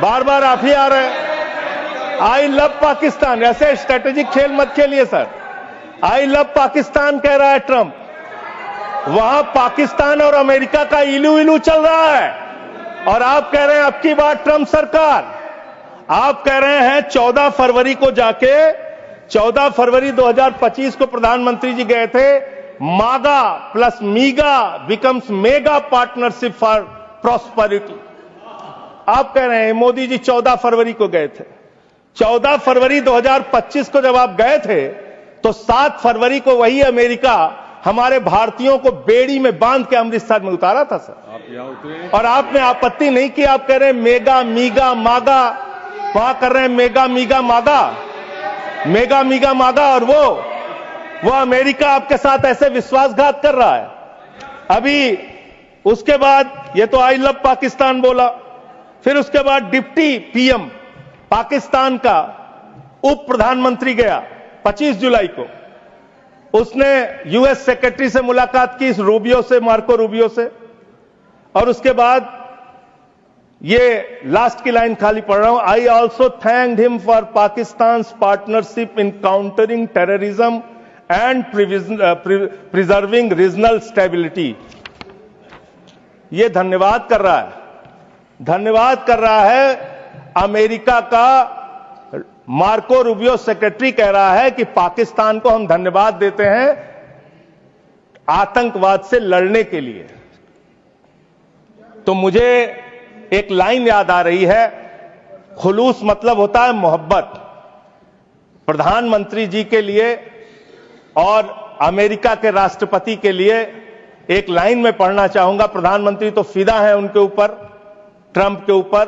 बार बार आप ही आ रहे हैं। आई लव पाकिस्तान, ऐसे स्ट्रेटेजिक खेल मत खेलिए सर। आई लव पाकिस्तान कह रहा है ट्रंप, वहां पाकिस्तान और अमेरिका का इलू इलू चल रहा है, और आप कह रहे हैं अब की बार ट्रंप सरकार। आप कह रहे हैं 14 फरवरी को जाके, 14 फरवरी 2025 को प्रधानमंत्री जी गए थे, मागा plus मीगा becomes mega partnership for prosperity. आप कह रहे हैं मोदी जी 14 फरवरी को गए थे। 14 फरवरी 2025 को जब आप गए थे तो 7 फरवरी को वही अमेरिका हमारे भारतीयों को बेड़ी में बांध के अमृतसर में उतारा था सर। आप यहां उतरे और आपने आपत्ति नहीं की। आप कह रहे हैं मेगा मीगा मागा, वहां कर रहे हैं मेगा मीगा मागा, मेगा मीगा मागा, और वो अमेरिका आपके साथ ऐसे विश्वासघात कर रहा है। अभी उसके बाद ये तो आई लव पाकिस्तान बोला, फिर उसके बाद डिप्टी पीएम पाकिस्तान का उप प्रधानमंत्री गया 25 जुलाई को, उसने यूएस सेक्रेटरी से मुलाकात की, रूबियो से, मार्को रूबियो से, और उसके बाद ये लास्ट की लाइन खाली पढ़ रहा हूं, I also thanked him for Pakistan partnership in countering terrorism and preserving regional stability. ये धन्यवाद कर रहा है, धन्यवाद कर रहा है। अमेरिका का मार्को रूबियो सेक्रेटरी कह रहा है कि पाकिस्तान को हम धन्यवाद देते हैं आतंकवाद से लड़ने के लिए। तो मुझे एक लाइन याद आ रही है, खुलूस मतलब होता है मोहब्बत। प्रधानमंत्री जी के लिए और अमेरिका के राष्ट्रपति के लिए एक लाइन में पढ़ना चाहूंगा। प्रधानमंत्री तो फिदा है उनके ऊपर, ट्रंप के ऊपर,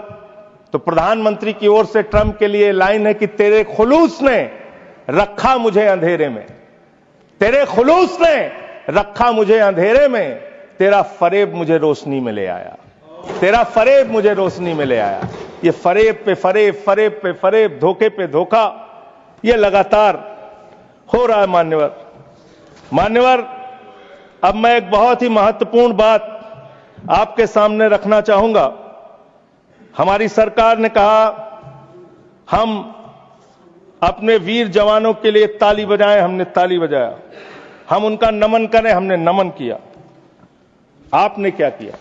तो प्रधानमंत्री की ओर से ट्रंप के लिए लाइन है कि तेरे खुलूस ने रखा मुझे अंधेरे में, तेरे खुलूस ने रखा मुझे अंधेरे में, तेरा फरेब मुझे रोशनी में ले आया, तेरा फरेब मुझे रोशनी में ले आया। ये फरेब पे फरेब, फरेब पे फरेब, धोखे पे धोखा, ये लगातार हो रहा है। मान्यवर, अब मैं एक बहुत ही महत्वपूर्ण बात आपके सामने रखना चाहूंगा। हमारी सरकार ने कहा हम अपने वीर जवानों के लिए ताली बजाएं, हमने ताली बजाया। हम उनका नमन करें, हमने नमन किया। आपने क्या किया?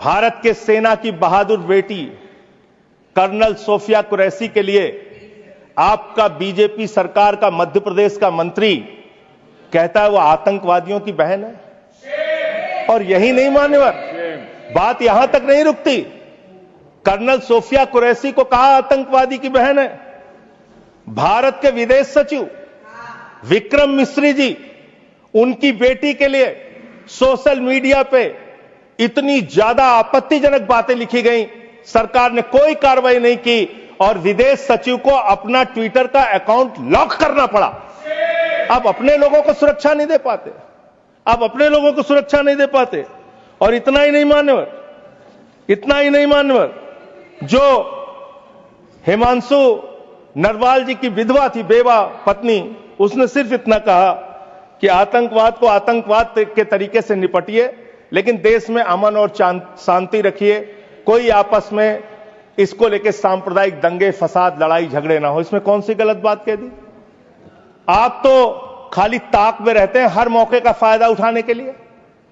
भारत के सेना की बहादुर बेटी कर्नल सोफिया कुरैशी के लिए आपका बीजेपी सरकार का मध्य प्रदेश का मंत्री कहता है वो आतंकवादियों की बहन है। और यही नहीं मान्यवर, बात यहां तक नहीं रुकती। कर्नल सोफिया कुरैशी को कहा आतंकवादी की बहन है। भारत के विदेश सचिव विक्रम मिस्री जी, उनकी बेटी के लिए सोशल मीडिया पे इतनी ज्यादा आपत्तिजनक बातें लिखी गई, सरकार ने कोई कार्रवाई नहीं की और विदेश सचिव को अपना ट्विटर का अकाउंट लॉक करना पड़ा। अब अपने लोगों को सुरक्षा नहीं दे पाते, अब अपने लोगों को सुरक्षा नहीं दे पाते। और इतना ही नहीं मान्यवर, इतना ही नहीं मान्यवर, जो हिमांशु नरवाल जी की विधवा थी, बेवा पत्नी, उसने सिर्फ इतना कहा कि आतंकवाद को आतंकवाद के तरीके से निपटिए, लेकिन देश में अमन और शांति रखिए, कोई आपस में इसको लेकर सांप्रदायिक दंगे फसाद लड़ाई झगड़े ना हो। इसमें कौन सी गलत बात कह दी? आप तो खाली ताक में रहते हैं हर मौके का फायदा उठाने के लिए।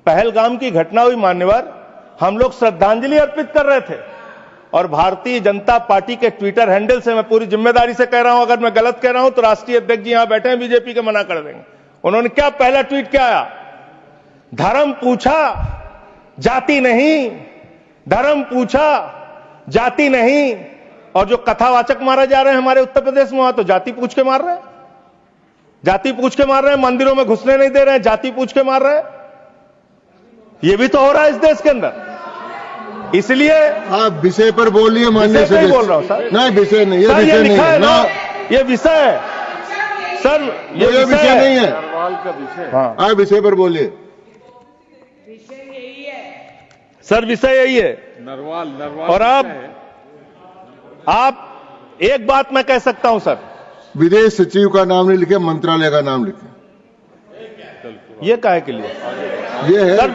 पहलगाम की घटना हुई मान्यवर, हम लोग श्रद्धांजलि अर्पित कर रहे थे और भारतीय जनता पार्टी के ट्विटर हैंडल से, मैं पूरी जिम्मेदारी से कह रहा हूं, अगर मैं गलत कह रहा हूं तो राष्ट्रीय अध्यक्ष जी यहां बैठे हैं बीजेपी के, मना कर देंगे। उन्होंने क्या पहला ट्वीट क्या आया? धर्म पूछा जाति नहीं, धर्म पूछा जाति नहीं। और जो कथावाचक मारे जा रहे हैं हमारे उत्तर प्रदेश में, वहां तो जाति पूछ के मार रहे हैं, जाति पूछ के मार रहे हैं, मंदिरों में घुसने नहीं दे रहे हैं, जाति पूछ के मार रहे हैं। ये भी तो हो रहा है इस देश के अंदर। इसलिए आप विषय पर बोलिए। माननीय सदस्य, बोल रहा हूं सर। नहीं, विषय नहीं, ये सर, विषय नहीं है ना, ये विषय है सर, ये विषय नहीं है। नरवाल का विषय। हाँ, आप विषय पर बोलिए। सर विषय यही है। नरवाल और आप एक बात मैं कह सकता हूं सर, विदेश सचिव का नाम नहीं लिखे, मंत्रालय का नाम लिखे। ये काहे के लिए? ये है सर,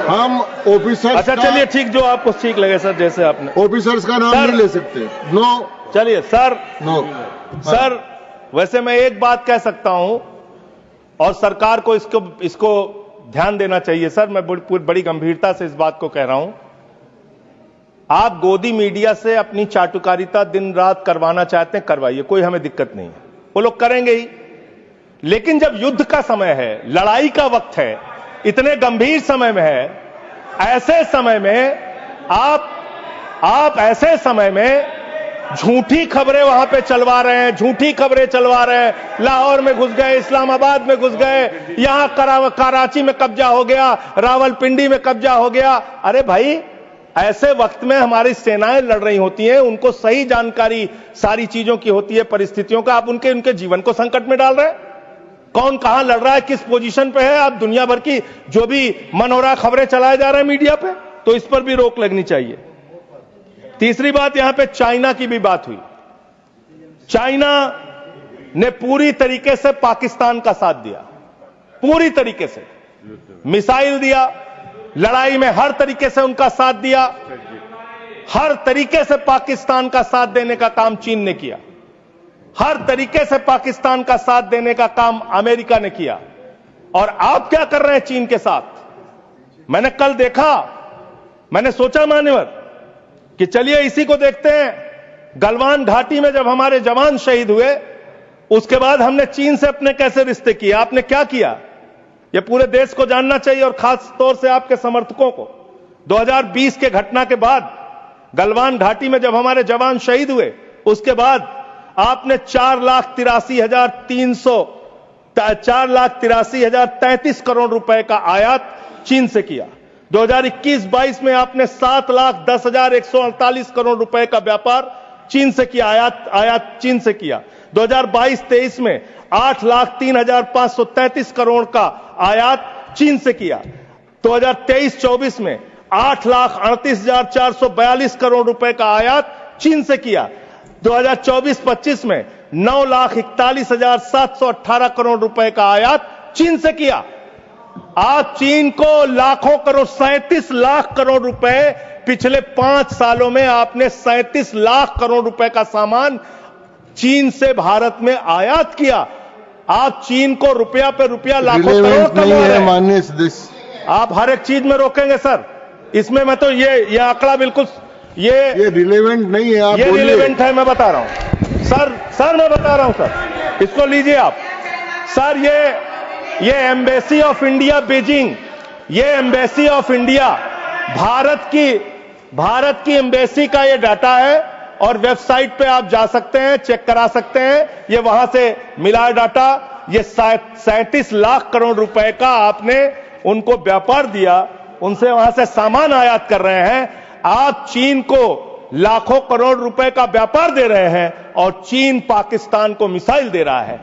हम ऑफिसर्स अच्छा चलिए ठीक, जो आपको ठीक लगे सर, जैसे आपने ऑफिसर्स का नाम सर, नहीं ले सकते। नो चलिए सर। नो सर वैसे मैं एक बात कह सकता हूं, और सरकार को इसको ध्यान देना चाहिए सर, मैं बड़ी गंभीरता से इस बात को कह रहा हूं। आप गोदी मीडिया से अपनी चाटुकारिता दिन रात करवाना चाहते हैं, करवाइए, कोई हमें दिक्कत नहीं है, वो लोग करेंगे ही। लेकिन जब युद्ध का समय है, लड़ाई का वक्त है, इतने गंभीर समय में है, ऐसे समय में आप ऐसे समय में झूठी खबरें वहां पे चलवा रहे हैं, झूठी खबरें चलवा रहे हैं। लाहौर में घुस गए, इस्लामाबाद में घुस गए, यहां कराची में कब्जा हो गया, रावलपिंडी में कब्जा हो गया। अरे भाई, ऐसे वक्त में हमारी सेनाएं लड़ रही होती हैं, उनको सही जानकारी सारी चीजों की होती है, परिस्थितियों का। आप उनके जीवन को संकट में डाल रहे हैं। कौन कहां लड़ रहा है, किस पोजीशन पे है, आप दुनिया भर की जो भी मन हो रहा खबरें चलाए जा रहे हैं मीडिया पे, तो इस पर भी रोक लगनी चाहिए। तीसरी बात, यहां पे चाइना की भी बात हुई। चाइना ने पूरी तरीके से पाकिस्तान का साथ दिया, पूरी तरीके से मिसाइल दिया, लड़ाई में हर तरीके से उनका साथ दिया, हर तरीके से पाकिस्तान का साथ देने का काम चीन ने किया, हर तरीके से पाकिस्तान का साथ देने का काम अमेरिका ने किया। और आप क्या कर रहे हैं चीन के साथ? मैंने कल देखा, मैंने सोचा मान्यवर कि चलिए इसी को देखते हैं। गलवान घाटी में जब हमारे जवान शहीद हुए, उसके बाद हमने चीन से अपने कैसे रिश्ते किए, आपने क्या किया, यह पूरे देश को जानना चाहिए, और खास तौर से आपके समर्थकों को। 2020 के घटना के बाद, गलवान घाटी में जब हमारे जवान शहीद हुए, उसके बाद आपने 4,83,033 करोड़ रुपए का आयात चीन से किया। 2021-22 में आपने 7,10,148 करोड़ रुपए का व्यापार चीन से किया, आयात चीन से किया। 2022-23 में 8,03,533 करोड़ का आयात चीन से किया। 2023-24 में 8,38,442 करोड़ रुपए का आयात चीन से किया। 2024-25 में 9,41,718 करोड़ रुपए का आयात चीन से किया। आप चीन को लाखों करोड़, 37 लाख करोड़ रुपए पिछले 5 सालों में आपने 37 लाख करोड़ रुपए का सामान चीन से भारत में आयात किया। आप चीन को रुपया पे रुपया, लाखों करोड़ कमा रहे हैं। माननीय सदस्य, आप हर एक चीज में रोकेंगे सर, इसमें मैं तो ये आंकड़ा बिल्कुल ये रिलेवेंट नहीं है। आप ये रिलेवेंट है, मैं बता रहा हूं सर, मैं बता रहा हूं सर, इसको लीजिए आप सर। ये एम्बेसी ऑफ इंडिया बीजिंग, ये एम्बेसी ऑफ इंडिया, भारत की एम्बेसी का ये डाटा है, और वेबसाइट पे आप जा सकते हैं, चेक करा सकते हैं, ये वहां से मिला डाटा। ये 37 लाख करोड़ रुपए का आपने उनको व्यापार दिया, उनसे वहां से सामान आयात कर रहे हैं। आप चीन को लाखों करोड़ रुपए का व्यापार दे रहे हैं, और चीन पाकिस्तान को मिसाइल दे रहा है।